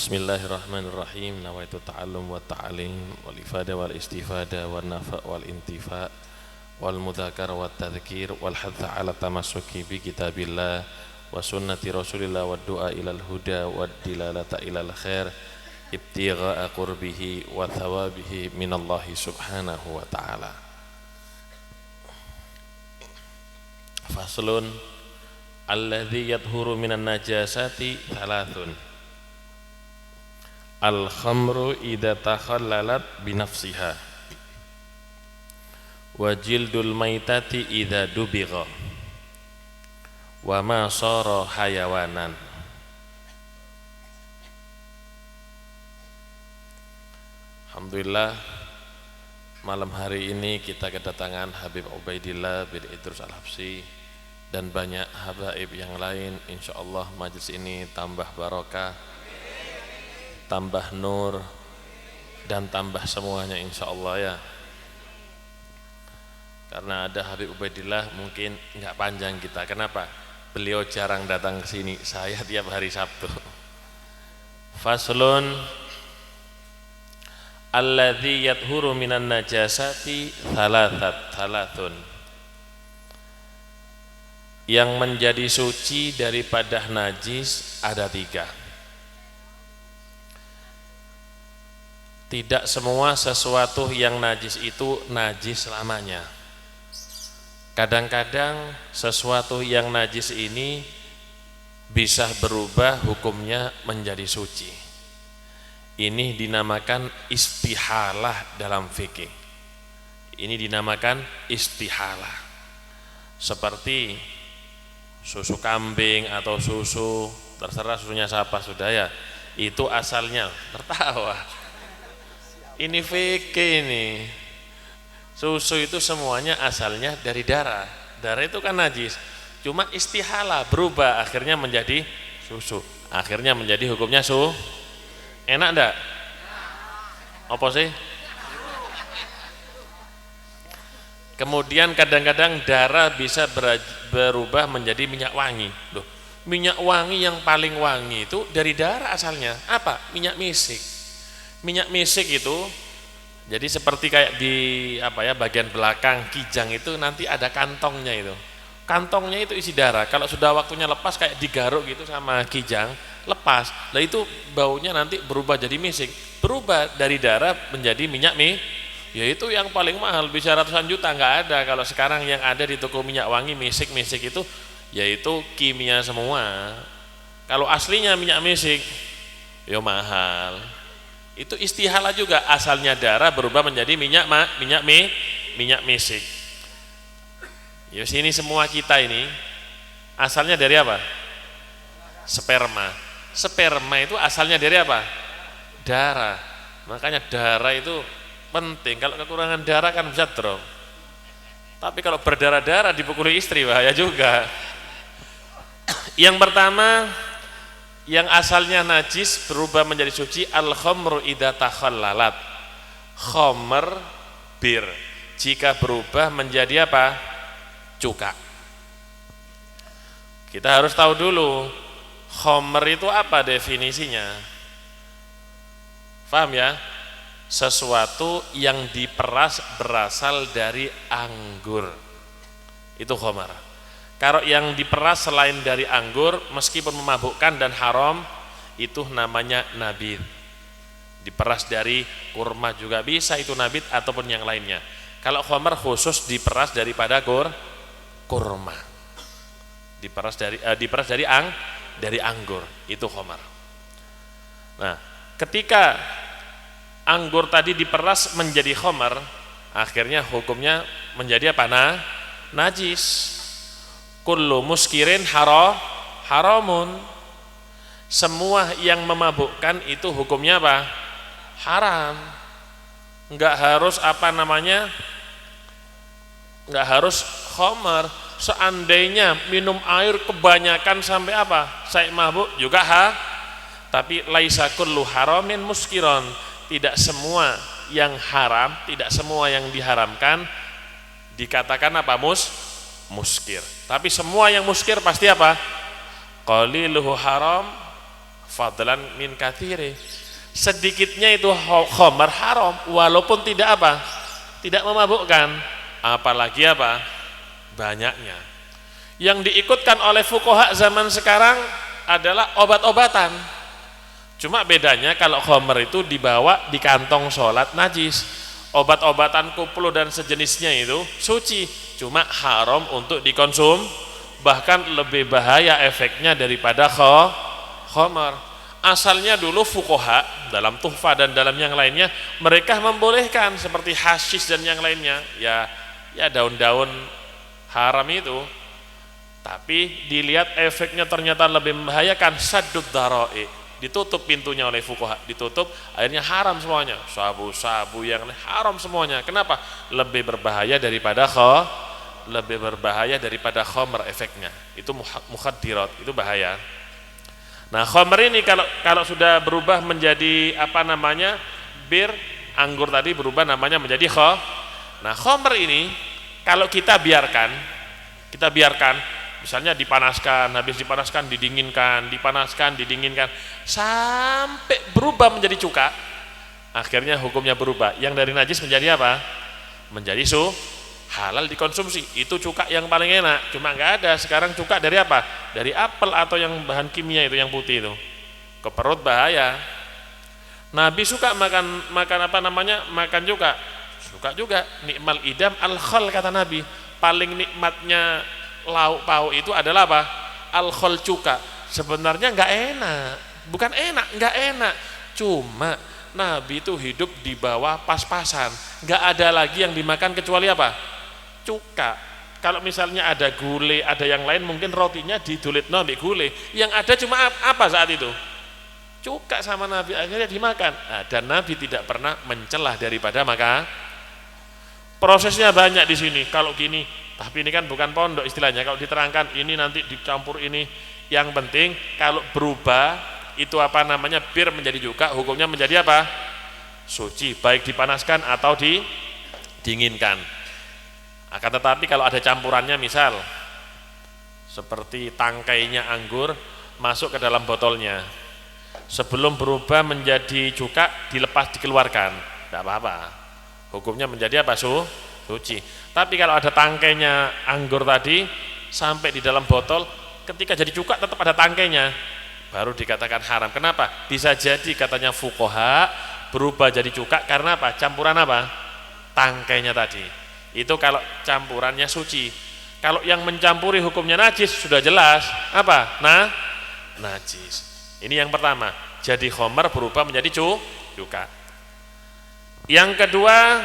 Bismillahirrahmanirrahim. Nawaitu ta'allum wa ta'alim wal ifada wal istifada wal nafa wal intifa wal mudhakar wa tadhkir wal hadza ala tamassuki bi kitabillah wa sunnati rasulillah wa du'a ilal huda wa dilalata ilal khair ibtigha'a qurbihi wa thawabihi minallahi subhanahu wa ta'ala. Faslun alladhi yadhuru minan najasati thalathun. Al-khamru idza takhallalat binafsiha wa jildul maitati idza dubigha wa ma sara hayawanan. Alhamdulillah, malam hari ini kita kedatangan Habib Ubaidillah bin Idrus Al-Habsyi dan banyak habaib yang lain. Insyaallah majelis ini tambah barokah, tambah nur, dan tambah semuanya insyaallah ya. Karena ada Habib Ubaidillah mungkin enggak panjang kita. Kenapa? Beliau jarang datang ke sini, saya tiap hari Sabtu. Faslun alladzi yadhuru minan najasati thalathun. Yang menjadi suci daripada najis ada 3. Tidak semua sesuatu yang najis itu najis selamanya. Kadang-kadang sesuatu yang najis ini bisa berubah hukumnya menjadi suci. Ini dinamakan istihalah dalam fikih. Ini dinamakan istihalah. Seperti susu kambing atau susu, terserah susunya siapa sudah ya. Itu asalnya, tertawa. Ini fikih ini. Susu itu semuanya asalnya dari darah. Darah itu kan najis. Cuma istihalah berubah akhirnya menjadi susu. Akhirnya menjadi hukumnya enak enggak? Apa sih? Kemudian kadang-kadang darah bisa berubah menjadi minyak wangi. Loh, minyak wangi yang paling wangi itu dari darah asalnya. Apa? Minyak misik. Minyak misik itu jadi seperti kayak di bagian belakang kijang itu nanti ada kantongnya itu. Kantongnya itu isi darah. Kalau sudah waktunya lepas kayak digaruk gitu sama kijang, lepas. Lah itu baunya nanti berubah jadi misik. Berubah dari darah menjadi minyak yaitu yang paling mahal, bisa ratusan juta. Enggak ada kalau sekarang yang ada di toko minyak wangi misik-misik itu yaitu kimia semua. Kalau aslinya minyak misik ya mahal. Itu istihalah juga, asalnya darah berubah menjadi minyak misik. Ya sini semua kita ini asalnya dari apa? Sperma. Sperma itu asalnya dari apa? Darah. Makanya darah itu penting. Kalau kekurangan darah kan bisa drop. Tapi kalau berdarah-darah dipukuli istri bahaya juga. Yang pertama, yang asalnya najis berubah menjadi suci, al-khamru idza takhallalat. Khamr, bir, jika berubah menjadi apa? Cuka. Kita harus tahu dulu khamr itu apa definisinya. Paham ya? Sesuatu yang diperas berasal dari anggur. Itu khamr. Kalau yang diperas selain dari anggur meskipun memabukkan dan haram itu namanya nabid. Diperas dari kurma juga bisa itu nabid ataupun yang lainnya. Kalau khamr khusus diperas daripada kurma. Diperas dari anggur, itu khamr. Nah, ketika anggur tadi diperas menjadi khamr, akhirnya hukumnya menjadi apa? Najis. Kullu muskirin haramun. Semua yang memabukkan itu hukumnya apa? Haram. Enggak harus enggak harus khamr. Seandainya minum air kebanyakan sampai apa? Saya mabuk juga tapi laisa kullu haramin muskiron. Tidak semua yang haram, tidak semua yang diharamkan dikatakan apa? Muskir. Tapi semua yang muskir pasti apa? Qaliluhu haram, fadlan min katsiri. Sedikitnya itu khamar haram walaupun tidak apa? Tidak memabukkan, apalagi apa? Banyaknya. Yang diikutkan oleh fuqaha zaman sekarang adalah obat-obatan. Cuma bedanya kalau khamar itu dibawa di kantong sholat najis. Obat-obatan koplo dan sejenisnya itu suci, cuma haram untuk dikonsum, bahkan lebih bahaya efeknya daripada khamar. Asalnya dulu fuqaha dalam tuhfa dan dalam yang lainnya mereka membolehkan seperti hasyis dan yang lainnya, ya daun-daun haram itu. Tapi dilihat efeknya ternyata lebih membahayakan, saddud dhara'i, ditutup pintunya oleh fuqaha, ditutup, akhirnya haram semuanya, sabu-sabu yang haram semuanya. Kenapa? Lebih berbahaya daripada khamr efeknya. Itu mukhaddirat, itu bahaya. Nah, khamr ini kalau sudah berubah menjadi bir, anggur tadi berubah namanya menjadi Nah, khamr ini kalau kita biarkan misalnya dipanaskan, habis dipanaskan didinginkan sampai berubah menjadi cuka, akhirnya hukumnya berubah. Yang dari najis menjadi apa? Menjadi halal dikonsumsi. Itu cuka yang paling enak. Cuma nggak ada sekarang cuka dari apa? Dari apel atau yang bahan kimia itu yang putih itu. Ke perut bahaya. Nabi suka makan makan cuka. Suka juga. Nikmal idam al-khal kata Nabi. Paling nikmatnya lauk pauk itu adalah apa? Al-khal, cuka. Sebenarnya nggak enak. Bukan enak, nggak enak. Cuma Nabi itu hidup di bawah pas-pasan. Nggak ada lagi yang dimakan kecuali apa? Cuka. Kalau misalnya ada gulai, ada yang lain, mungkin rotinya didulitno ambek gulai. Yang ada cuma apa saat itu? Cuka sama Nabi, akhirnya dimakan. Nah, dan Nabi tidak pernah mencelah daripada maka. Prosesnya banyak di sini. Kalau gini, tapi ini kan bukan pondok istilahnya. Kalau diterangkan ini nanti dicampur ini. Yang penting kalau berubah itu bir menjadi cuka, hukumnya menjadi apa? Suci, baik dipanaskan atau didinginkan. Akan tetapi kalau ada campurannya, misal seperti tangkainya anggur masuk ke dalam botolnya, sebelum berubah menjadi cuka dikeluarkan, tidak apa-apa, hukumnya menjadi apa? Suci. Tapi kalau ada tangkainya anggur tadi sampai di dalam botol, ketika jadi cuka tetap ada tangkainya, baru dikatakan haram. Kenapa? Bisa jadi katanya fuqaha berubah jadi cuka karena apa? Campuran apa? Tangkainya tadi. Itu kalau campurannya suci. Kalau yang mencampuri hukumnya najis, sudah jelas apa? Najis. Ini yang pertama. Jadi khamr berubah menjadi cuka. Yang kedua,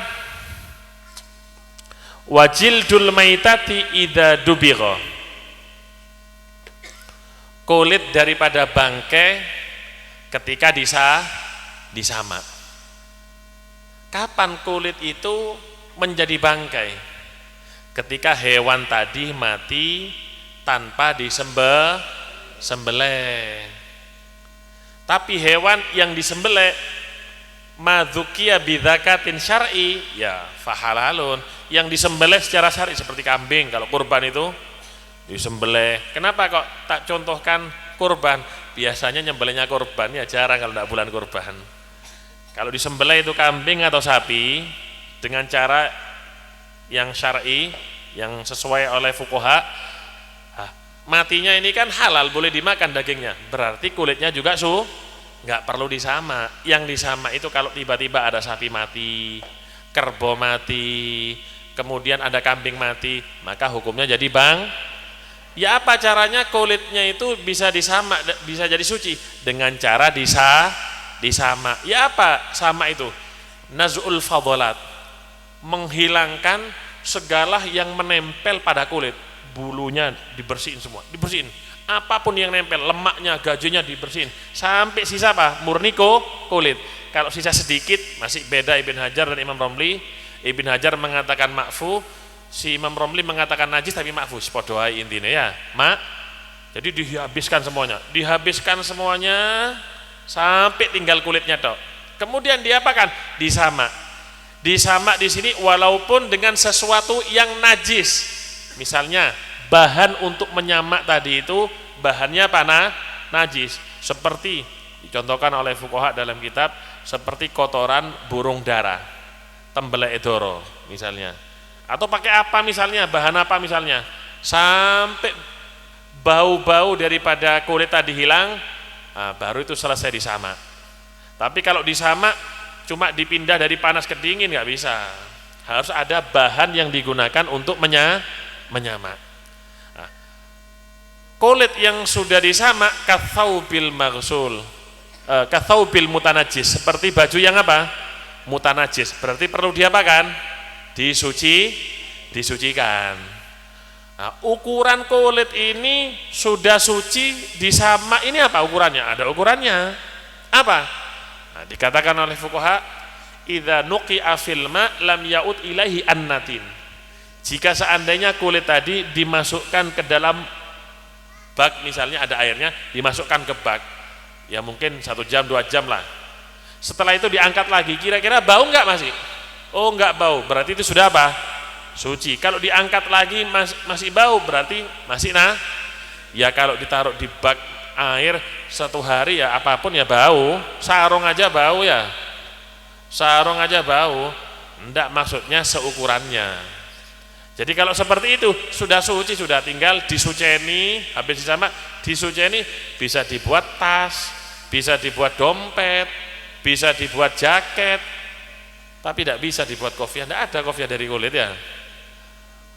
wajildul maitati idza dubigha. Kulit daripada bangkai ketika disamak. Kapan kulit itu menjadi bangkai? Ketika hewan tadi mati tanpa disembelih. Tapi hewan yang disembelih madzukiya bidzakatin syar'i, ya fahalalun, yang disembelih secara syar'i seperti kambing. Kalau kurban itu disembelih. Kenapa kok tak contohkan kurban? Biasanya nyembelihnya kurban ya jarang kalau tidak bulan kurban. Kalau disembelih itu kambing atau sapi dengan cara yang syar'i, yang sesuai oleh fuqaha, matinya ini kan halal, boleh dimakan dagingnya, berarti kulitnya juga nggak perlu disamak. Yang disamak itu kalau tiba-tiba ada sapi mati, kerbau mati, kemudian ada kambing mati, maka hukumnya jadi ya apa caranya kulitnya itu bisa disamak, bisa jadi suci? Dengan cara disamak. Ya apa sama itu? Naz'ul fadhalat, menghilangkan segala yang menempel pada kulit. Bulunya dibersihin semua, dibersihin. Apapun yang nempel, lemaknya, gajinya dibersihin. Sampai sisa apa? Murni kulit. Kalau sisa sedikit, masih beda Ibn Hajar dan Imam Romli. Ibn Hajar mengatakan ma'fu, si Imam Romli mengatakan najis tapi ma'fu. Sepodohai intinya ya, Jadi dihabiskan semuanya sampai tinggal kulitnya tok. Kemudian diapakan? Disamak. Disamak di sini walaupun dengan sesuatu yang najis. Misalnya bahan untuk menyamak tadi itu bahannya apa? Najis. Seperti dicontohkan oleh fuqaha dalam kitab seperti kotoran burung dara, tembelek edoro misalnya, atau pakai apa misalnya, bahan apa misalnya, sampai bau-bau daripada kulit tadi hilang, nah, baru itu selesai disamak. Tapi kalau disamak cuma dipindah dari panas ke dingin nggak bisa, harus ada bahan yang digunakan untuk menyamak. Nah, kulit yang sudah disamak kathaubil maghsul, kathaubil mutanajis, seperti baju yang apa? Mutanajis, berarti perlu diapakan? Disucikan. Nah, ukuran kulit ini sudah suci disamak, ini apa ukurannya? Ada ukurannya. Apa? Nah, dikatakan oleh fuqaha, idza nuqi'a fil ma lam yaud ilaihi annatin. Jika seandainya kulit tadi dimasukkan ke dalam bak, misalnya ada airnya, dimasukkan ke bak, ya mungkin 1 jam 2 jam lah. Setelah itu diangkat lagi, kira-kira bau enggak masih? Oh enggak bau, berarti itu sudah apa? Suci. Kalau diangkat lagi masih bau, berarti masih ya kalau ditaruh di bak air 1 hari ya apapun ya bau, sarung aja bau ya, sarung aja bau, enggak, maksudnya seukurannya. Jadi kalau seperti itu sudah suci, sudah tinggal disuceni, habis disamak disuceni, bisa dibuat tas, bisa dibuat dompet, bisa dibuat jaket, tapi tidak bisa dibuat kopiah. Tidak ada kopiah dari kulit ya,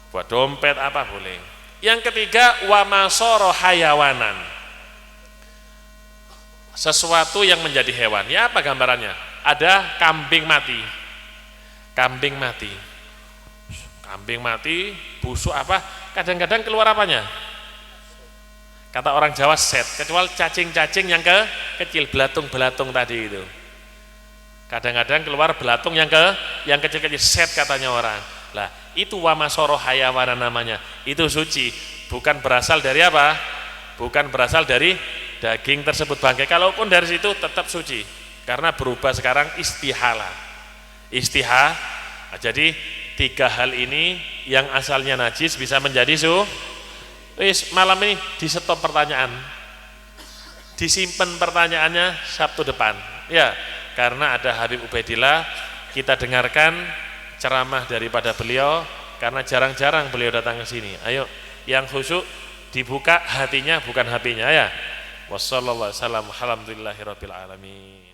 buat dompet apa boleh. Yang ketiga, wa masoro hayawanan, sesuatu yang menjadi hewan. Ya apa gambarannya? Ada kambing mati, kambing mati, kambing mati, busuk apa, kadang-kadang keluar apanya? Kata orang Jawa set, kecuali cacing-cacing yang kecil, belatung-belatung tadi itu. Kadang-kadang keluar belatung yang kecil-kecil, set katanya orang. Lah, itu wamasoro hayawana namanya. Itu suci, bukan berasal dari apa? Bukan berasal dari daging tersebut bangkai. Kalaupun dari situ tetap suci, karena berubah sekarang istihala. Jadi 3 hal ini yang asalnya najis bisa menjadi malam ini di stop pertanyaan, disimpan pertanyaannya Sabtu depan ya, karena ada Habib Ubaidillah. Kita dengarkan ceramah daripada beliau, karena jarang-jarang beliau datang ke sini. Ayo yang khusyuk dibuka hatinya, bukan HP-nya ya. Wassallallahu alaihi wasallam, alhamdulillahirabbil alamin.